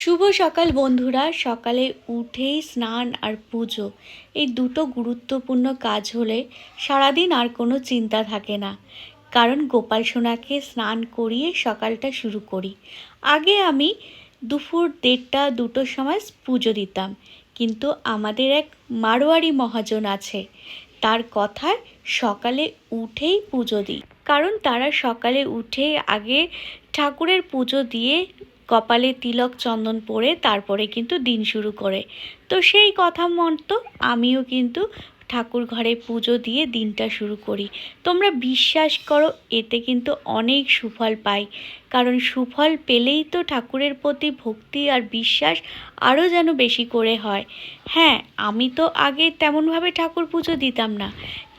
শুভ সকাল বন্ধুরা। সকালে উঠেই স্নান আর পুজো এই দুটো গুরুত্বপূর্ণ কাজ হলে সারাদিন আর কোনো চিন্তা থাকে না। কারণ গোপাল সোনাকে স্নান করিয়ে সকালটা শুরু করি। আগে আমি দুপুর 1:30-2টোর সময় পুজো দিতাম, কিন্তু আমাদের এক মারোয়ারি মহাজন আছে, তার কথায় সকালে উঠেই পুজো দিই। কারণ তারা সকালে উঠে আগে ঠাকুরের পুজো দিয়ে কপালে তিলক চন্দন পরে তারপরে কিন্তু দিন শুরু করে। তো সেই কথা মতো আমিও কিন্তু ঠাকুর ঘরে পুজো দিয়ে দিনটা শুরু করি। তোমরা বিশ্বাস করো, এতে কিন্তু অনেক সুফল পাই। কারণ সুফল পেলেই তো ঠাকুরের প্রতি ভক্তি আর বিশ্বাস আরও যেন বেশি করে হয়। হ্যাঁ, আমি তো আগে তেমনভাবে ঠাকুর পুজো দিতাম না,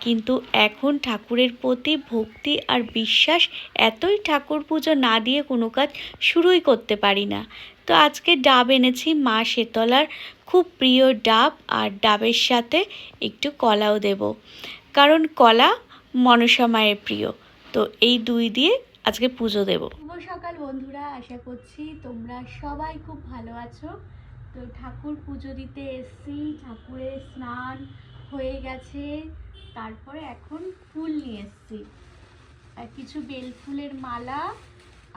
কিন্তু এখন ঠাকুরের প্রতি ভক্তি আর বিশ্বাস এতই, ঠাকুর পুজো না দিয়ে কোনো কাজ শুরুই করতে পারি না। তো আজকে ডাব এনেছি, মা শেতলার খুব প্রিয় ডাব, আর ডাবের সাথে একটু কলাও দেব, কারণ কলা মনসা মায়ের প্রিয়। তো এই দুই দিয়ে আজকে পুজো দেব। শুভ সকাল বন্ধুরা, আশা করছি তোমরা সবাই খুব ভালো আছো। তো ঠাকুর পুজো দিতে এসছি, ঠাকুরের স্নান হয়ে গেছে, তারপরে এখন ফুল নিয়ে এসছি, আর কিছু বেল ফুলের মালা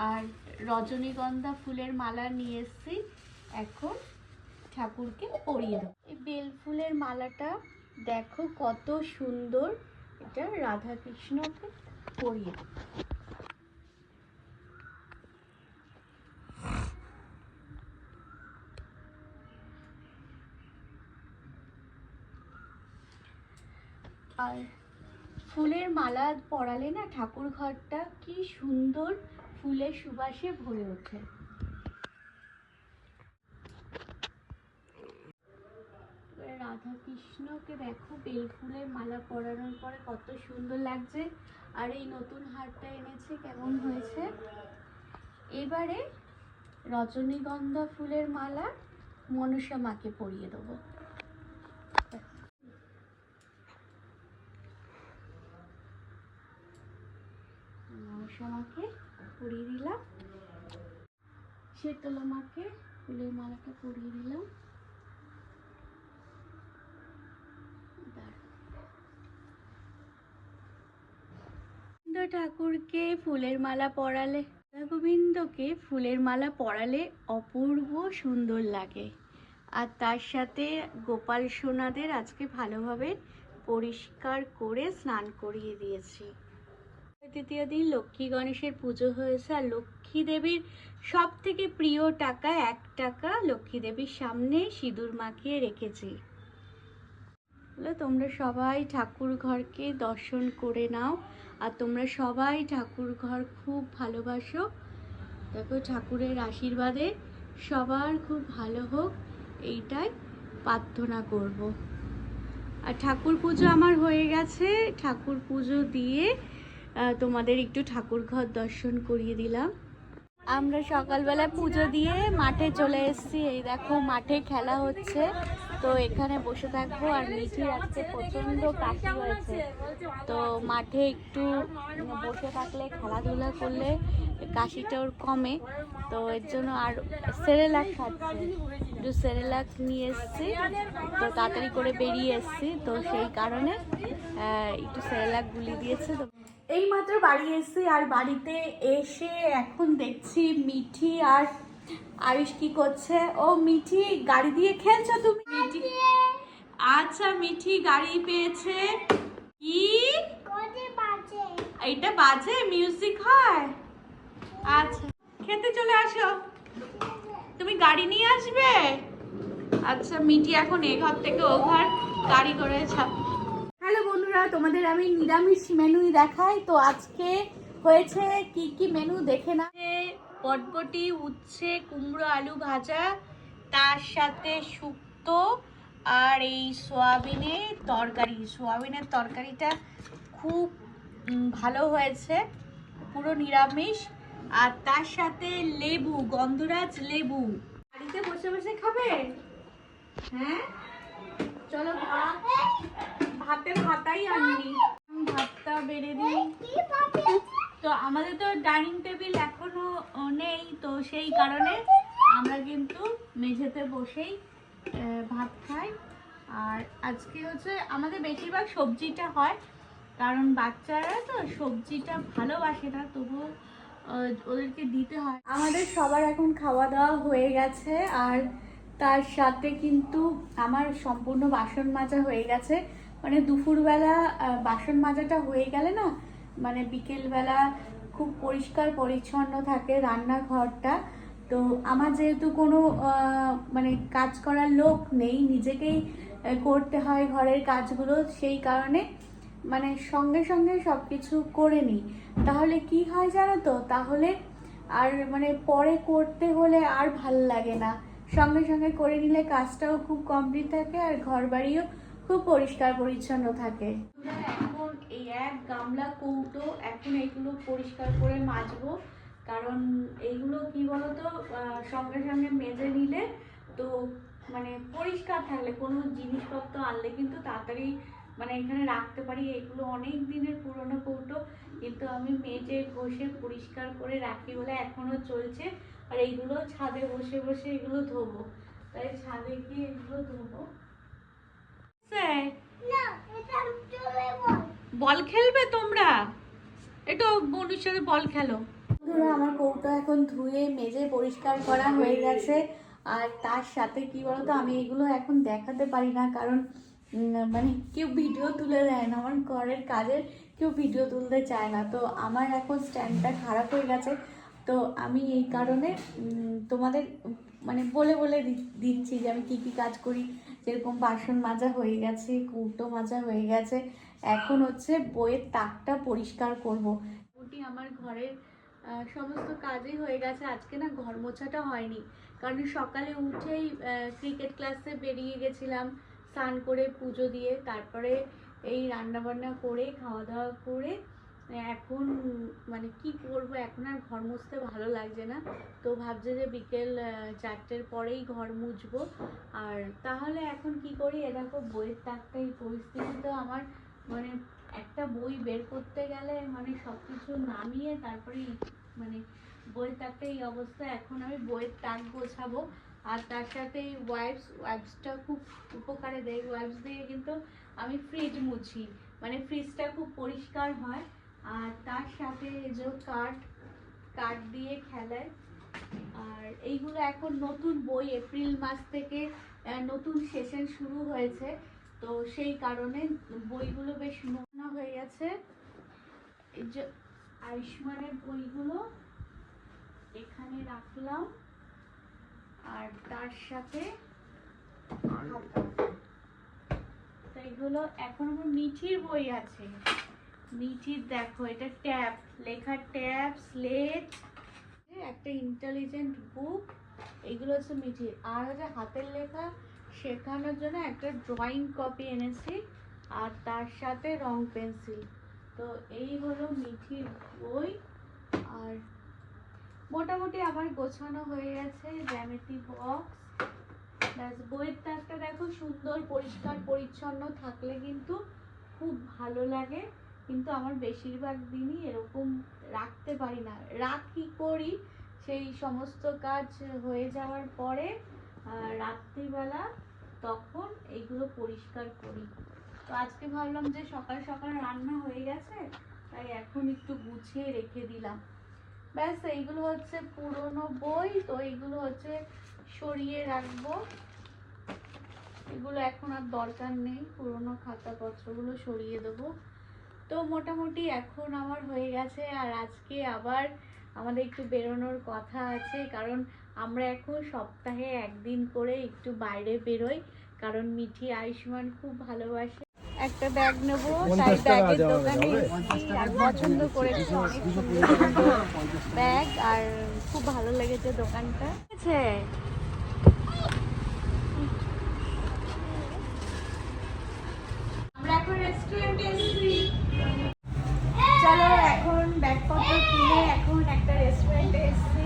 আর রজনীগন্ধা ফুলের মালা নিয়ে এসছি। এখন ঠাকুরকে পরিয়ে দেবো। এই বেল ফুলের মালাটা দেখো কত সুন্দর, এটা রাধা কৃষ্ণকে পরিয়ে দেবো। আর ফুলের মালা পরালে না ঠাকুর ঘরটা কি সুন্দর ফুলের সুবাসে ভরে ওঠে। রাধা কৃষ্ণকে দেখো বেল ফুলের মালা পরানোর পরে কত সুন্দর লাগছে, আর এই নতুন হারটা এনেছে, কেমন হয়েছে। এবারে রজনীগন্ধা ফুলের মালা মনসা মাকে পরিয়ে দেবো। মনসা মাকে পরিয়ে দিলাম, শেতলা মাকে ফুলের মালাটা পরিয়ে দিলাম। ঠাকুরকে ফুলের মালা পরালে, গোবিন্দকে ফুলের মালা পরালে অপূর্ব সুন্দর লাগে। আর তার সাথে গোপাল সোনাদের আজকে ভালোভাবে পরিষ্কার করে স্নান করিয়ে দিয়েছি। তৃতীয় দিন লক্ষ্মী গণেশের পুজো হয়েছে, আর লক্ষ্মী দেবীর সব থেকে প্রিয় টাকা 1 টাকা লক্ষ্মী দেবীর সামনে সিঁদুর মাখিয়ে রেখেছি। তোমরা সবাই ঠাকুর ঘরকে দর্শন করে নাও, আর তোমরা সবাই ঠাকুর ঘর খুব ভালোবাসো। দেখো, ঠাকুরের আশীর্বাদে সবার খুব ভালো হোক, এইটাই প্রার্থনা করব। আর ঠাকুর পুজো আমার হয়ে গেছে, ঠাকুর পুজো দিয়ে তোমাদের একটু ঠাকুর ঘর দর্শন করিয়ে দিলাম। আমরা সকালবেলা পুজো দিয়ে মাঠে চলে এসেছি। এই দেখো, মাঠে খেলা হচ্ছে, তো এখানে বসে থাকবো। আর মিঠির আজকে প্রচণ্ড কাশি হয়েছে, তো মাঠে একটু বসে থাকলে, খেলাধুলা করলে কাশিটা ওর কমে, তো এর জন্য। আর সেরেলাক খাচ্ছে, একটু সেরেলাক নিয়ে এসছি, তো তাড়াতাড়ি করে বেরিয়ে এসছি, তো সেই কারণে একটু সেরেলাক গুলি দিয়েছে। তো এই মাত্র বাড়ি এসেছি, আর বাড়িতে এসে এখন দেখছি মিঠি আর আয়ুষ কি করছে। ও মিঠি, গাড়ি দিয়ে খেলছো তুমি? মিঠি, আচ্ছা, মিঠি গাড়ি পেয়েছে। কি এইটা বাজে মিউজিক হয়? আচ্ছা, খেতে চলে আসো, তুমি গাড়ি নিয়ে আসবে। আচ্ছা, মিঠি এখন এ ঘর থেকে ও ঘর গাড়ি করে ছাপ। হ্যালো বন্ধুরা, তোমাদের আমি নিরামিষ মেনুই দেখাই। তো আজকে হয়েছে কি কি মেনু দেখে না। বটবটি, উচ্ছে, কুমড়ো আলু ভাজা, তার সাথে শুক্তো, আর এই সোয়াবিনের তরকারি। সোয়াবিনের তরকারিটা খুব ভালো হয়েছে, পুরো নিরামিষ। আর তার সাথে লেবু, গন্ধরাজ লেবু। বাড়িতে বসে বসে খাবে? হ্যাঁ চলো, ভাতের হাতাই আননি, ভাতটা বেড়ে দিই। তো আমাদের তো ডাইনিং টেবিল এখনো নেই, তো সেই কারণে আমরা কিন্তু মেঝেতে বসেই ভাত খাই। আর আজকে হচ্ছে আমাদের বেশিরভাগ সবজিটা হয়, কারণ বাচ্চারা তো সবজিটা ভালোবাসে না, তবুও ওদেরকে দিতে হয়। আমাদের সবার এখন খাওয়া দাওয়া হয়ে গেছে, আর তার সাথে কিন্তু আমার সম্পূর্ণ বাসন মাজা হয়ে গেছে। মানে দুপুরবেলা বাসন মাজাটা হয়ে গেলে না, মানে বিকেলবেলা খুব পরিষ্কার পরিচ্ছন্ন থাকে রান্নাঘরটা। তো আমার যেহেতু কোনো মানে কাজ করার লোক নেই, নিজেকেই করতে হয় ঘরের কাজগুলো, সেই কারণে মানে সঙ্গে সঙ্গে সব কিছু করে নিই। তাহলে কি হয় জানো তো, তাহলে আর মানে পরে করতে হলে আর ভাল লাগে না। সঙ্গে সঙ্গে করে নিলে কাজটাও খুব কমপ্লিট থাকে, আর ঘর বাড়িও খুব পরিষ্কার পরিচ্ছন্ন থাকে। এখন এই এক গামলা কৌটো এখন এইগুলো পরিষ্কার করে মাজবো, কারণ এইগুলো কি বলতো সঙ্গে সঙ্গে মেজে নিলে তো মানে পরিষ্কার থাকলে কোনো জিনিসপত্র আনলে কিন্তু তাড়াতাড়ি মানে এখানে রাখতে পারি। এগুলো অনেক দিনের পুরনো কৌটো, কিন্তু আমি মেজে ঘষে পরিষ্কার করে রাখি বলে এখনো চলছে। আর এইগুলো ছাদে বসে বসে এগুলো ধোবো, তাই ছাদে গিয়ে এগুলো ধোবো। বল খেলবে তোমরা? একটু বন্ধুর সাথে বল খেলো। বন্ধুরা, আমার কৌটো এখন ধুয়ে মেজে পরিষ্কার করা হয়ে গেছে। আর তার সাথে কি বলতো, আমি এগুলো এখন দেখাতে পারি না, কারণ মানে কেউ ভিডিও তুলে দেয় না, আমার ঘরের কাজের কেউ ভিডিও তুলতে চায় না। তো আমার এখন স্ট্যান্ডটা খারাপ হয়ে গেছে, তো আমি এই কারণে তোমাদের মানে বলে বলে দিচ্ছি যে আমি কি কি কাজ করি। যেরকম বাসন মাজা হয়ে গেছে, কৌটো মাজা হয়ে গেছে, এখন হচ্ছে বইয়ের তাকটা পরিষ্কার করব। মোটামুটি আমার ঘরের সমস্ত কাজই হয়ে গেছে। আজকে না ঘর মোছাটা হয়নি, কারণ সকালে উঠেই ক্রিকেট ক্লাসে বেরিয়ে গেছিলাম স্নান করে পুজো দিয়ে, তারপরে এই রান্না বান্না করে খাওয়া দাওয়া করে এখন মানে কি করব, এখন আর ঘর মুছতে ভালো লাগছে না। তো ভাবছে যে বিকেল 4টের পরেই ঘর মুছবো। আর তাহলে এখন কি করি, এ দেখো বইয়ের তাকটা এই পরিস্থিতিতে আমার মানে একটা বই বের করতে গেলে মানে সব কিছু নামিয়ে তারপরে মানে বইয়ের তাকটা এই অবস্থা। এখন আমি বইয়ের তাক গোছাবো। আর তার সাথে ওয়াইপসটা খুব উপকারে দেয়। ওয়াইপস দিয়ে কিন্তু আমি ফ্রিজ মুছি, মানে ফ্রিজটা খুব পরিষ্কার হয়। আর তার সাথে যে কাঠ দিয়ে খেলায়। আর এইগুলো এখন নতুন বই, এপ্রিল মাস থেকে নতুন সেশন শুরু হয়েছে, তো সেই কারণে বইগুলো বেশ নোংরা হয়ে গেছে। এই যে আয়ুষ্মানের বইগুলো এখানে রাখলাম, আর তার সাথে এইগুলো এখন আমার মিঠির বই আছে। মিঠির দেখো, এটা ট্যাব লেখা, ট্যাব স্লেট, একটা ইন্টেলিজেন্ট বুক, এগুলো হচ্ছে মিঠির। আর হচ্ছে হাতের লেখা শেখানোর জন্য একটা ড্রয়িং কপি এনেছি, আর তার সাথে রং পেন্সিল। তো এই হলো মিঠির বই। আর মোটামুটি আমার গোছানো হয়ে গেছে, জ্যামিতি বক্স। ব্যাস, বইয়ের তাকটা দেখো সুন্দর পরিষ্কার পরিচ্ছন্ন থাকলে কিন্তু খুব ভালো লাগে, কিন্তু আমার বেশিরভাগ দিনই এরকম রাখতে পারি না। রাখি করি সেই সমস্ত কাজ হয়ে যাওয়ার পরে রাত্রিবেলা, তখন এইগুলো পরিষ্কার করি। তো আজকে ভাবলাম যে সকাল সকাল রান্না হয়ে গেছে, তাই এখন একটু গুছিয়ে রেখে দিলাম। ব্যাস, এইগুলো হচ্ছে পুরনো বই, তো এইগুলো হচ্ছে সরিয়ে রাখবো। এগুলো এখন আর দরকার নেই, পুরনো খাতাপত্রগুলো সরিয়ে দেবো। তো মোটামুটি এখন আমার হয়ে গেছে। আর আজকে আবার আমাদের একটু বেরোনোর কথা আছে, কারণ আমরা এখন সপ্তাহে একদিন করে একটু বাইরে বেরোই, কারণ মিঠি আয়ুষ্মান খুব ভালোবাসে। একটা ব্যাগ নেবো, তাই ব্যাগের দোকানে পছন্দ করেছি অনেক সুন্দর ব্যাগ, আর খুব ভালো লেগেছে দোকানটা। আছে আমরা এখন রেস্টুরেন্টে এসেছি। চলো এখন ব্যাগপত্র কিনে এখন একটা রেস্টুরেন্টে এসেছি,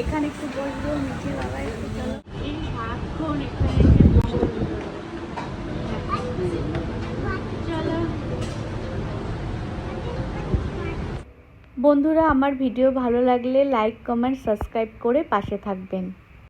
এখানে একটু বসবো। মিঠি বাবা একটু চলো, এই সারাক্ষণ এখানে বন্ধুরা, আমার ভিডিও ভালো লাগলে লাইক, কমেন্ট, সাবস্ক্রাইব করে পাশে থাকবেন।